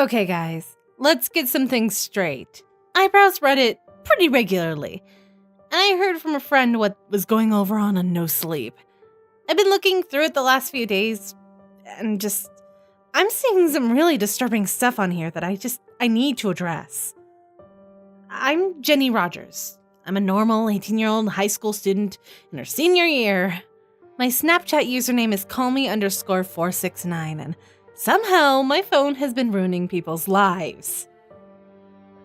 Okay, guys, let's get some things straight. I browse Reddit pretty regularly, and I heard from a friend what was going over on No Sleep. I've been looking through it the last few days, and I'm seeing some really disturbing stuff on here that I need to address. I'm Jenny Rogers. I'm a normal 18-year-old high school student in her senior year. My Snapchat username is callme_469, and somehow my phone has been ruining people's lives.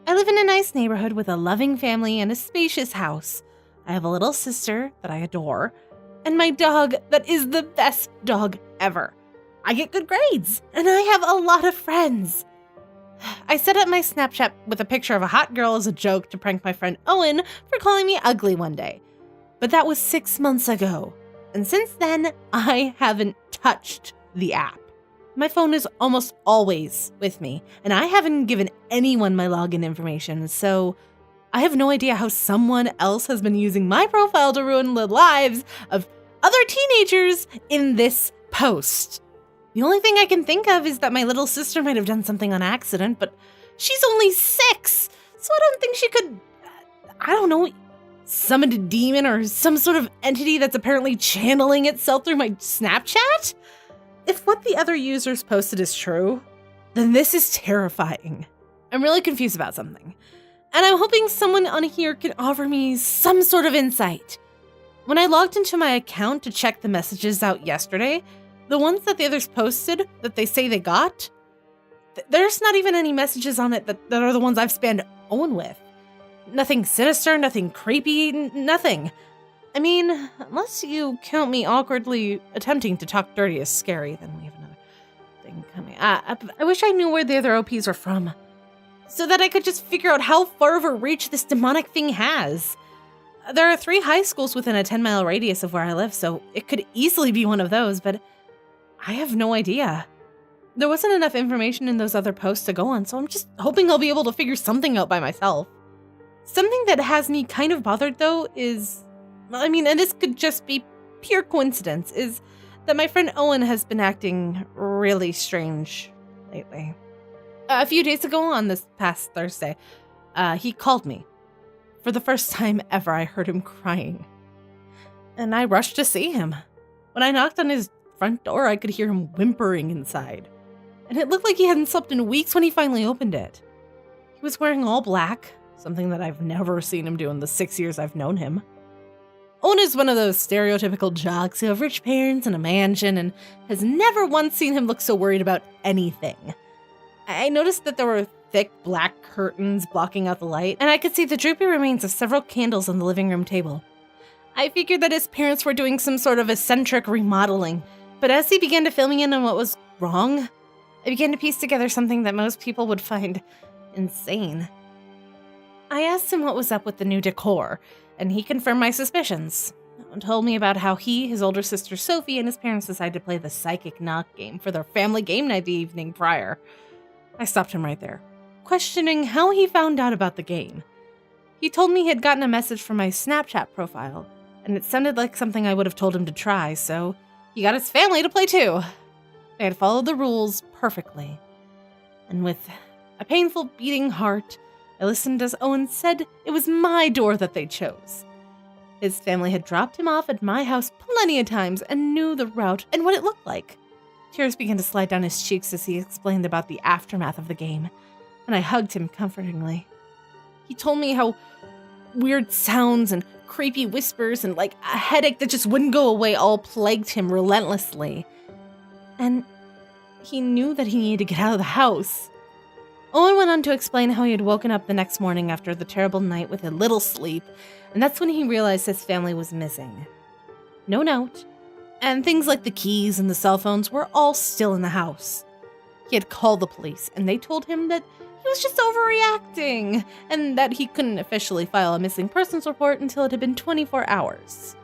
I live in a nice neighborhood with a loving family and a spacious house. I have a little sister that I adore, and my dog that is the best dog ever. I get good grades, and I have a lot of friends. I set up my Snapchat with a picture of a hot girl as a joke to prank my friend Owen for calling me ugly one day. But that was 6 months ago, and since then, I haven't touched the app. My phone is almost always with me, and I haven't given anyone my login information, so I have no idea how someone else has been using my profile to ruin the lives of other teenagers in this post. The only thing I can think of is that my little sister might have done something on accident, but she's only 6, so I don't think she could, summon a demon or some sort of entity that's apparently channeling itself through my Snapchat? If what the other users posted is true, then this is terrifying. I'm really confused about something, and I'm hoping someone on here can offer me some sort of insight. When I logged into my account to check the messages out yesterday, the ones that the others posted that they say they got, there's not even any messages on it that are the ones I've spammed Owen with. Nothing sinister, nothing creepy, nothing. I mean, unless you count me awkwardly attempting to talk dirty as scary, then we have another thing coming. I wish I knew where the other OPs are from, so that I could just figure out how far of a reach this demonic thing has. There are 3 high schools within a 10-mile radius of where I live, so it could easily be one of those, but I have no idea. There wasn't enough information in those other posts to go on, so I'm just hoping I'll be able to figure something out by myself. Something that has me kind of bothered, though, and this could just be pure coincidence, is that my friend Owen has been acting really strange lately. A few days ago on this past Thursday, he called me. For the first time ever, I heard him crying. And I rushed to see him. When I knocked on his front door, I could hear him whimpering inside. And it looked like he hadn't slept in weeks when he finally opened it. He was wearing all black, something that I've never seen him do in the 6 years I've known him. Owen is one of those stereotypical jocks who have rich parents and a mansion and has never once seen him look so worried about anything. I noticed that there were thick black curtains blocking out the light, and I could see the droopy remains of several candles on the living room table. I figured that his parents were doing some sort of eccentric remodeling, but as he began to fill me in on what was wrong, I began to piece together something that most people would find insane. I asked him what was up with the new decor, and he confirmed my suspicions. And told me about how he, his older sister Sophie, and his parents decided to play the Psychic Knock game for their family game night the evening prior. I stopped him right there, questioning how he found out about the game. He told me he had gotten a message from my Snapchat profile, and it sounded like something I would have told him to try, so he got his family to play too. They had followed the rules perfectly. And with a painful beating heart, I listened as Owen said it was my door that they chose. His family had dropped him off at my house plenty of times and knew the route and what it looked like. Tears began to slide down his cheeks as he explained about the aftermath of the game, and I hugged him comfortingly. He told me how weird sounds and creepy whispers and like a headache that just wouldn't go away all plagued him relentlessly. And he knew that he needed to get out of the house. Owen went on to explain how he had woken up the next morning after the terrible night with a little sleep, and that's when he realized his family was missing. No note, and things like the keys and the cell phones were all still in the house. He had called the police, and they told him that he was just overreacting, and that he couldn't officially file a missing persons report until it had been 24 hours.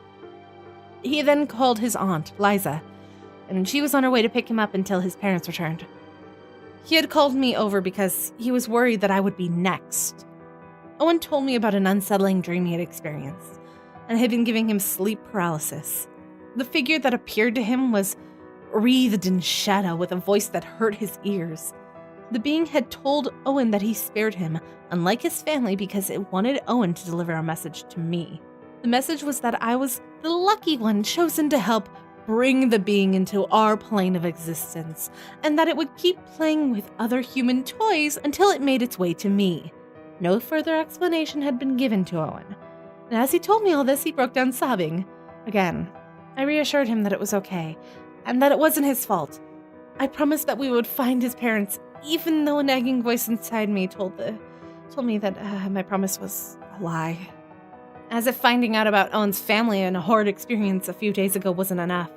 He then called his aunt, Liza, and she was on her way to pick him up until his parents returned. He had called me over because he was worried that I would be next. Owen told me about an unsettling dream he had experienced, and had been giving him sleep paralysis. The figure that appeared to him was wreathed in shadow with a voice that hurt his ears. The being had told Owen that he spared him, unlike his family, because it wanted Owen to deliver a message to me. The message was that I was the lucky one chosen to help bring the being into our plane of existence, and that it would keep playing with other human toys until it made its way to me. No further explanation had been given to Owen, and as he told me all this, he broke down sobbing. Again, I reassured him that it was okay, and that it wasn't his fault. I promised that we would find his parents, even though a nagging voice inside me told me that my promise was a lie. As if finding out about Owen's family and a horrid experience a few days ago wasn't enough,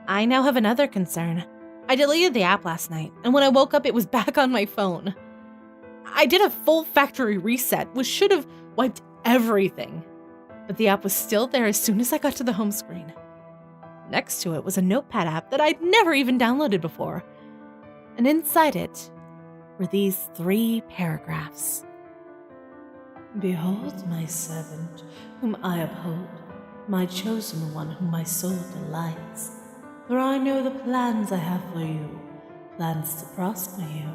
I now have another concern. I deleted the app last night, and when I woke up, it was back on my phone. I did a full factory reset, which should have wiped everything, but the app was still there as soon as I got to the home screen. Next to it was a notepad app that I'd never even downloaded before, and inside it were these 3 paragraphs. Behold my servant, whom I uphold, my chosen one, whom my soul delights. For I know the plans I have for you, plans to prosper you,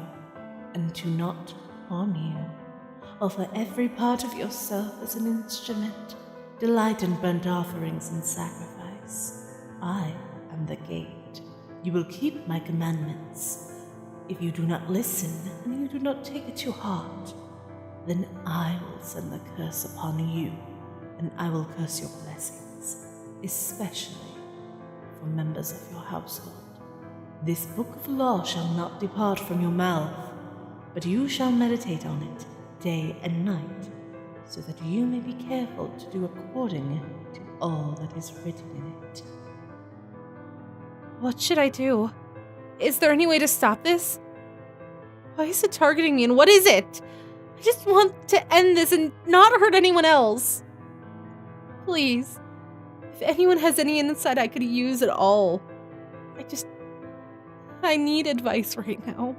and to not harm you. Offer every part of yourself as an instrument, delight in burnt offerings and sacrifice. I am the gate. You will keep my commandments. If you do not listen, and you do not take it to heart, then I will send the curse upon you, and I will curse your blessings, especially for members of your household. This book of law shall not depart from your mouth, but you shall meditate on it day and night, so that you may be careful to do according to all that is written in it. What should I do? Is there any way to stop this? Why is it targeting me, and what is it? I just want to end this and not hurt anyone else. Please, if anyone has any insight I could use at all, I need advice right now.